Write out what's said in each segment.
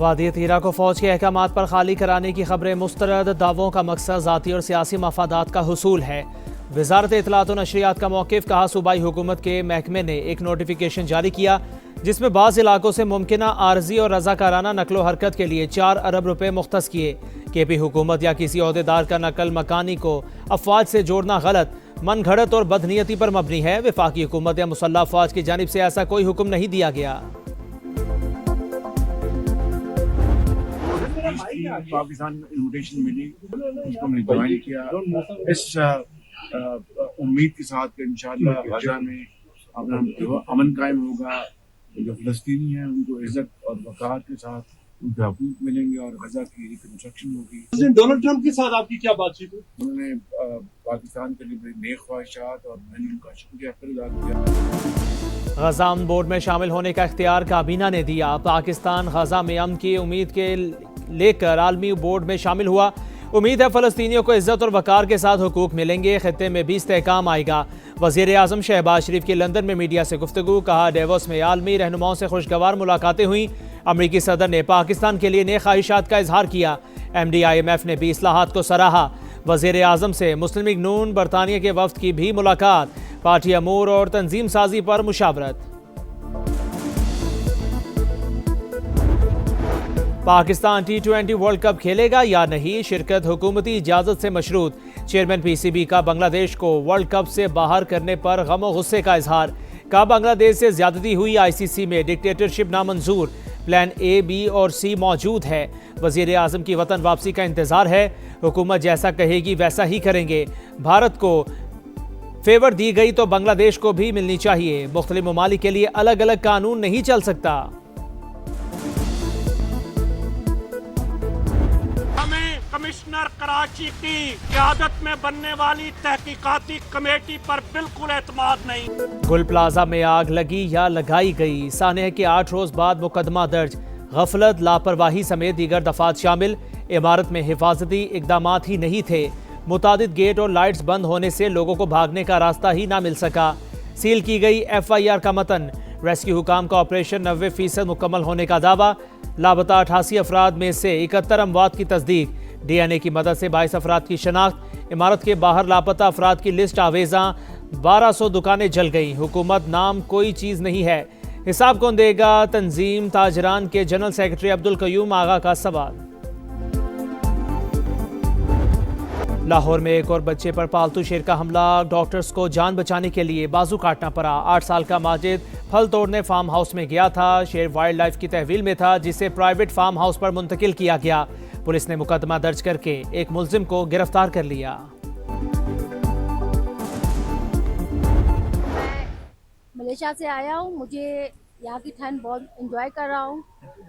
وادی تیرا کو فوج کے احکامات پر خالی کرانے کی خبریں مسترد، دعووں کا مقصد ذاتی اور سیاسی مفادات کا حصول ہے۔ وزارت اطلاعات و نشریات کا موقف، کہا صوبائی حکومت کے محکمے نے ایک نوٹیفیکیشن جاری کیا جس میں بعض علاقوں سے ممکنہ عارضی اور رضاکارانہ نقل و حرکت کے لیے 4 ارب روپے مختص کیے۔ کے پی حکومت یا کسی عہدیدار کا نقل مکانی کو افواج سے جوڑنا غلط، من گھڑت اور بدنیتی پر مبنی ہے۔ وفاقی حکومت یا مسلح افواج کی جانب سے ایسا کوئی حکم نہیں دیا گیا۔ پاکستان انویٹیشن ملی، اس کو ہم نے جوائن کیا اس امید کے ساتھ کہ انشاءاللہ غزہ میں اپنا امن قائم ہوگا، جو فلسطینی ہیں ان کو عزت اور وقار کے ساتھ ان کے حقوق ملیں گے اور غزہ کی ریکنسٹرکشن ہوگی۔ ڈونلڈ ٹرمپ کے ساتھ آپ کی کیا بات چیت ہوئی؟ انہوں نے پاکستان کے لیے بڑی نیک خواہشات اور میں نے ان کا شکریہ ادا کیا۔ غزہ امن بورڈ میں شامل ہونے کا اختیار کابینہ نے دیا۔ پاکستان غزہ میں امن کی امید کے لے کر عالمی بورڈ میں شامل ہوا۔ امید ہے فلسطینیوں کو عزت اور وقار کے ساتھ حقوق ملیں گے، خطے میں بھی استحکام آئے گا۔ وزیر اعظم شہباز شریف کی لندن میں میڈیا سے گفتگو، کہا ڈیووس میں عالمی رہنماؤں سے خوشگوار ملاقاتیں ہوئیں۔ امریکی صدر نے پاکستان کے لیے نیک خواہشات کا اظہار کیا۔ M D I M F نے بھی اصلاحات کو سراہا۔ وزیر اعظم سے مسلم لیگ نون برطانیہ کے وفد کی بھی ملاقات، پارٹی امور اور تنظیم سازی پر مشاورت۔ پاکستان T20 ورلڈ کپ کھیلے گا یا نہیں، شرکت حکومتی اجازت سے مشروط۔ چیئرمین پی سی بی کا بنگلہ دیش کو ورلڈ کپ سے باہر کرنے پر غم و غصے کا اظہار، کہا بنگلہ دیش سے زیادتی ہوئی، آئی سی سی میں ڈکٹیٹرشپ نامنظور، پلان اے بی اور سی موجود ہے۔ وزیر اعظم کی وطن واپسی کا انتظار ہے، حکومت جیسا کہے گی ویسا ہی کریں گے۔ بھارت کو فیور دی گئی تو بنگلہ دیش کو بھی ملنی چاہیے، مختلف ممالک کے لیے الگ الگ قانون نہیں چل سکتا۔ کمشنر کراچی کی قیادت میں بننے والی تحقیقاتی کمیٹی پر بالکل اعتماد نہیں۔ گل پلازا میں آگ لگی یا لگائی گئی، سانحہ کے 8 روز بعد مقدمہ درج، غفلت، لاپرواہی سمیت دیگر دفعات شامل۔ عمارت میں حفاظتی اقدامات ہی نہیں تھے، متعدد گیٹ اور لائٹس بند ہونے سے لوگوں کو بھاگنے کا راستہ ہی نہ مل سکا۔ سیل کی گئی ایف آئی آر کا متن، ریسکیو حکام کا آپریشن 90% مکمل ہونے کا دعویٰ، لاپتہ 88 افراد میں سے 71 اموات کی تصدیق، ڈی این اے کی مدد سے 22 افراد کی شناخت۔ عمارت کے باہر لاپتہ افراد کی لسٹ آویزاں، 1200 دکانیں جل گئیں، حکومت نام کوئی چیز نہیں ہے، حساب کون دے گا؟ تنظیم تاجران کے جنرل سیکرٹری عبدالقیوم آغا کا سوال۔ لاہور میں ایک اور بچے پر پالتو شیر کا حملہ، ڈاکٹرز کو جان بچانے کے لیے بازو کاٹنا پڑا۔ 8 سال کا ماجد پھل توڑنے فارم ہاؤس میں گیا تھا، شیر وائلڈ لائف کی تحویل میں تھا جسے پرائیویٹ فارم ہاؤس پر منتقل کیا گیا۔ پولیس نے مقدمہ درج کر کے ایک ملزم کو گرفتار کر لیا۔ میں ملیشیا سے آیا ہوں، مجھے یہاں کی ٹھنڈ بہت انجوائے کر رہا ہوں،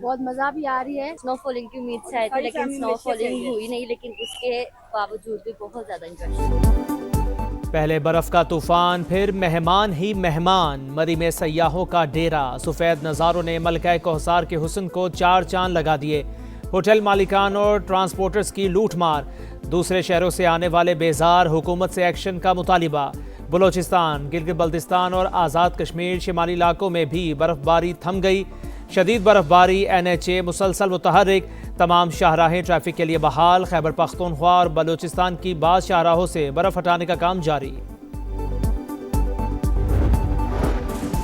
بہت مزہ بھی آ رہی ہے۔ سنو فالنگ کی امید سے آئے تھے لیکن سنو فالنگ ہوئی نہیں، لیکن اس کے باوجود بھی بہت زیادہ انجوائے۔ پہلے برف کا طوفان، پھر مہمان ہی مہمان، مری میں سیاحوں کا ڈیرا، سفید نظاروں نے ملکہ کوثر کے حسن کو 4 چاند لگا دیے۔ ہوٹل مالکان اور ٹرانسپورٹرز کی لوٹ مار، دوسرے شہروں سے آنے والے بیزار، حکومت سے ایکشن کا مطالبہ۔ بلوچستان، گلگت بلتستان اور آزاد کشمیر شمالی علاقوں میں بھی برف باری تھم گئی، شدید برف باری، این ایچ اے مسلسل متحرک، تمام شاہراہیں ٹریفک کے لیے بحال، خیبر پختونخوا اور بلوچستان کی بعض شاہراہوں سے برف ہٹانے کا کام جاری۔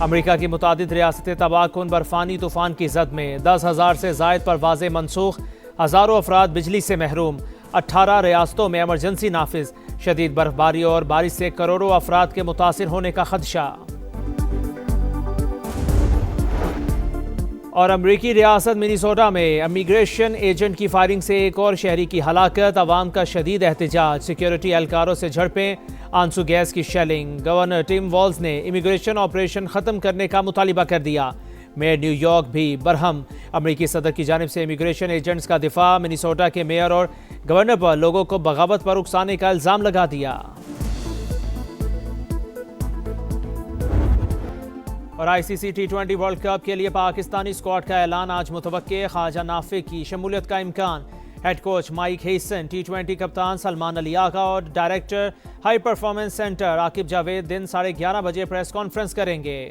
امریکہ کی متعدد ریاستیں تباہ کن برفانی طوفان کی زد میں، 10,000 سے زائد پروازیں منسوخ، ہزاروں افراد بجلی سے محروم، 18 ریاستوں میں ایمرجنسی نافذ، شدید برف باری اور بارش سے کروڑوں افراد کے متاثر ہونے کا خدشہ۔ اور امریکی ریاست منیسوٹا میں امیگریشن ایجنٹ کی فائرنگ سے ایک اور شہری کی ہلاکت، عوام کا شدید احتجاج، سیکیورٹی اہلکاروں سے جھڑپیں، آنسو گیس کی شیلنگ، گورنر ٹم والز نے امیگریشن آپریشن ختم کرنے کا مطالبہ کر دیا۔ میئر نیو یارک بھی برہم، امریکی صدر کی جانب سے امیگریشن ایجنٹس کا دفاع، منیسوٹا کے میئر اور گورنر پر لوگوں کو بغاوت پر اکسانے کا الزام لگا دیا۔ اور آئی سی سی T20 ورلڈ کپ کے لیے پاکستانی اسکواڈ کا اعلان آج متوقع، خواجہ نافع کی شمولیت کا امکان، ہیڈ کوچ مائک ہیسن، T20 کپتان سلمان علی آغا اور director high performance centre Aqib Javed دن 11:30 بجے پریس کانفرنس کریں گے۔